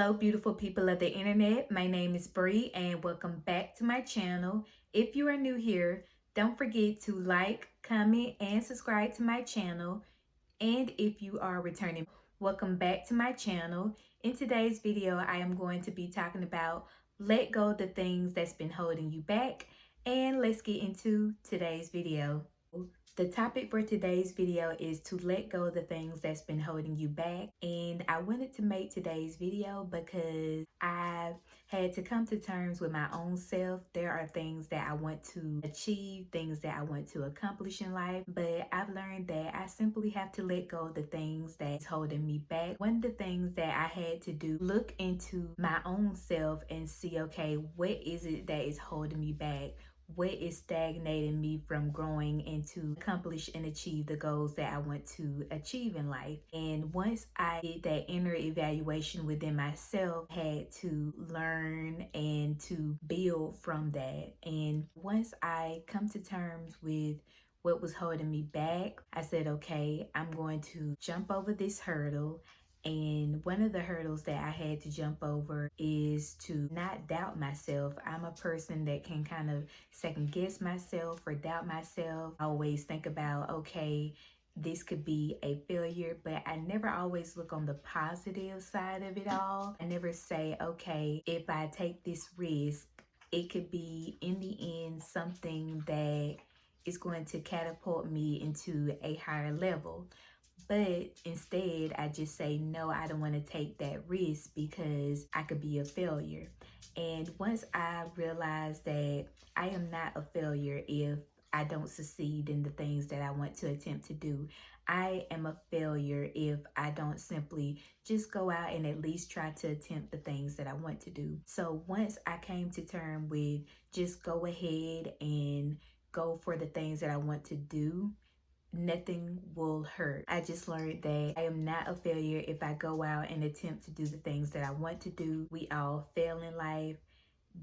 Hello, beautiful people of the internet. My name is Bree, and welcome back to my channel. If you are new here, don't forget to like, comment, and subscribe to my channel. And if you are returning, welcome back to my channel. In today's video, I am going to be talking about let go of the things that's been holding you back. And let's get into today's video. The topic for today's video is to let go of the things that's been holding you back. And I wanted to make today's video because I had to come to terms with my own self. There are things that I want to achieve, things that I want to accomplish in life, but I've learned that I simply have to let go of the things that's holding me back. One of the things that I had to do, look into my own self and see, okay, what is it that is holding me back? What is stagnating me from growing and to accomplish and achieve the goals that I want to achieve in life. And once I did that inner evaluation within myself, I had to learn and to build from that. And once I come to terms with what was holding me back, I said, okay, I'm going to jump over this hurdle. And one of the hurdles that I had to jump over is to not doubt myself. I'm a person that can kind of second guess myself or doubt myself. I always think about, okay, this could be a failure, but I never always look on the positive side of it all. I never say, okay, if I take this risk, it could be in the end something that is going to catapult me into a higher level. But instead, I just say, no, I don't want to take that risk because I could be a failure. And once I realized that I am not a failure if I don't succeed in the things that I want to attempt to do, I am a failure if I don't simply just go out and at least try to attempt the things that I want to do. So once I came to terms with just go ahead and go for the things that I want to do, nothing will hurt. I just learned that I am not a failure if I go out and attempt to do the things that I want to do. We all fail in life.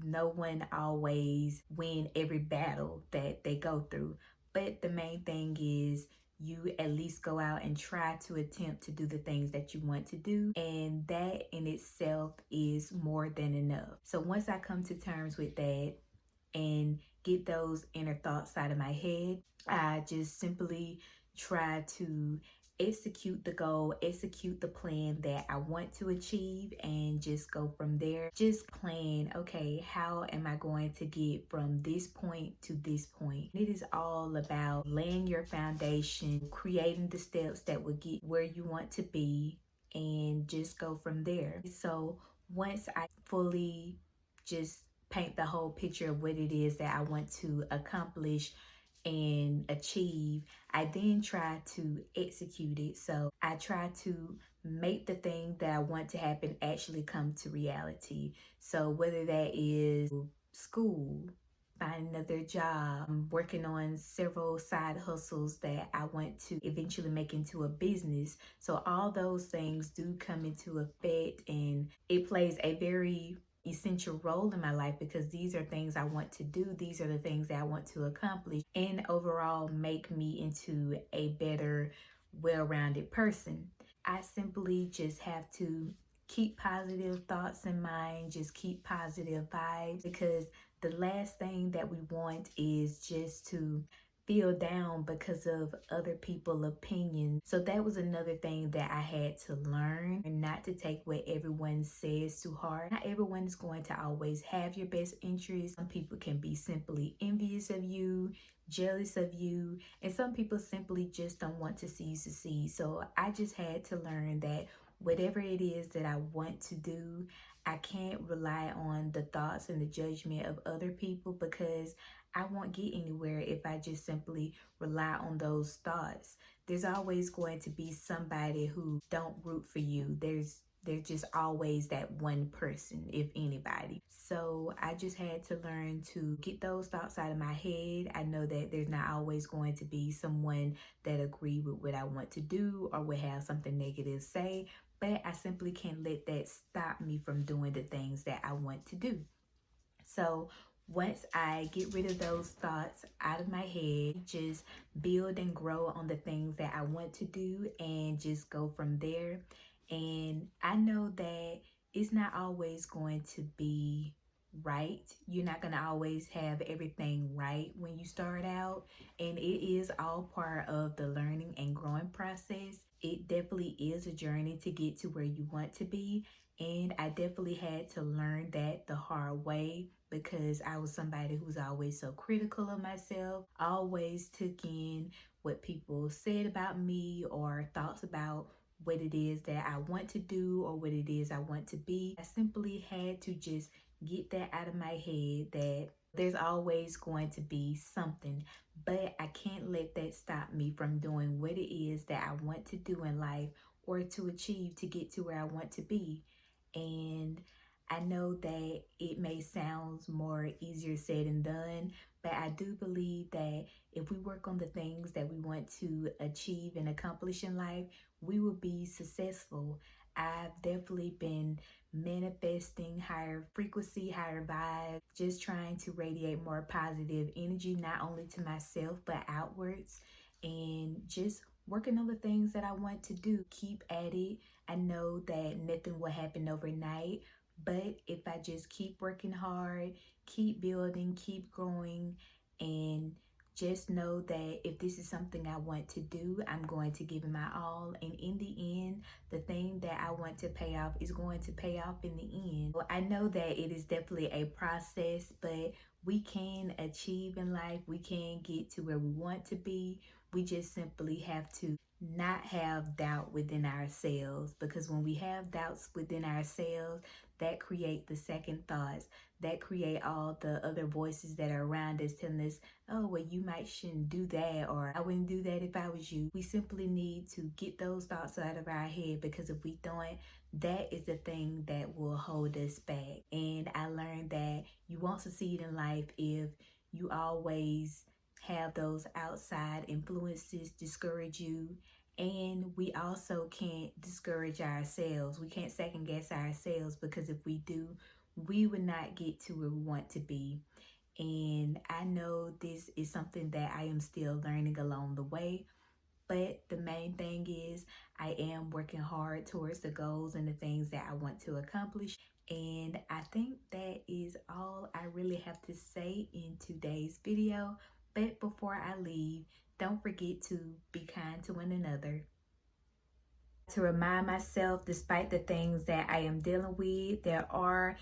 No one always win every battle that they go through. But the main thing is you at least go out and try to attempt to do the things that you want to do. And that in itself is more than enough. So once I come to terms with that and get those inner thoughts out of my head, I just simply try to execute the goal, execute the plan that I want to achieve, and just go from there. Just plan, okay, how am I going to get from this point to this point? It is all about laying your foundation, creating the steps that will get where you want to be, and just go from there. So once I fully just paint the whole picture of what it is that I want to accomplish and achieve, I then try to execute it. So I try to make the thing that I want to happen actually come to reality. So whether that is school, finding another job, working on several side hustles that I want to eventually make into a business. So all those things do come into effect, and it plays a very essential role in my life because these are things I want to do. These are the things that I want to accomplish and overall make me into a better, well-rounded person. I simply just have to keep positive thoughts in mind, just keep positive vibes, because the last thing that we want is just to feel down because of other people's opinions. So that was another thing that I had to learn, and not to take what everyone says too hard. Not everyone is going to always have your best interest. Some people can be simply envious of you, jealous of you, and some people simply just don't want to see you succeed. So I just had to learn that whatever it is that I want to do, I can't rely on the thoughts and the judgment of other people, because I won't get anywhere if I just simply rely on those thoughts. There's always going to be somebody who don't root for you. There's just always that one person, if anybody. So I just had to learn to get those thoughts out of my head. I know that there's not always going to be someone that agree with what I want to do or would have something negative to say, but I simply can't let that stop me from doing the things that I want to do. So once I get rid of those thoughts out of my head, just build and grow on the things that I want to do and just go from there. And I know that it's not always going to be right. You're not going to always have everything right when you start out, and it is all part of the learning and growing process. It definitely is a journey to get to where you want to be, and I definitely had to learn that the hard way because I was somebody who's always so critical of myself, always took in what people said about me or thoughts about what it is that I want to do or what it is I want to be. I simply had to just get that out of my head that there's always going to be something, but I can't let that stop me from doing what it is that I want to do in life or to achieve to get to where I want to be. And I know that it may sound more easier said than done, but I do believe that if we work on the things that we want to achieve and accomplish in life, we will be successful. I've definitely been manifesting higher frequency, higher vibe, just trying to radiate more positive energy, not only to myself, but outwards, and just working on the things that I want to do. Keep at it. I know that nothing will happen overnight, but if I just keep working hard, keep building, keep growing, and just know that if this is something I want to do, I'm going to give it my all. And in the end, the thing that I want to pay off is going to pay off in the end. Well, I know that it is definitely a process, but we can achieve in life. We can get to where we want to be. We just simply have to not have doubt within ourselves, because when we have doubts within ourselves, that create the second thoughts, that create all the other voices that are around us telling us, oh, well, you might shouldn't do that, or I wouldn't do that if I was you. We simply need to get those thoughts out of our head, because if we don't, that is the thing that will hold us back. And I learned that you won't succeed in life if you always have those outside influences discourage you. And we also can't discourage ourselves. We can't second guess ourselves, because if we do, we would not get to where we want to be. And I know this is something that I am still learning along the way. But the main thing is I am working hard towards the goals and the things that I want to accomplish. And I think that is all I really have to say in today's video. But before I leave, don't forget to be kind to one another. To remind myself, despite the things that I am dealing with, there are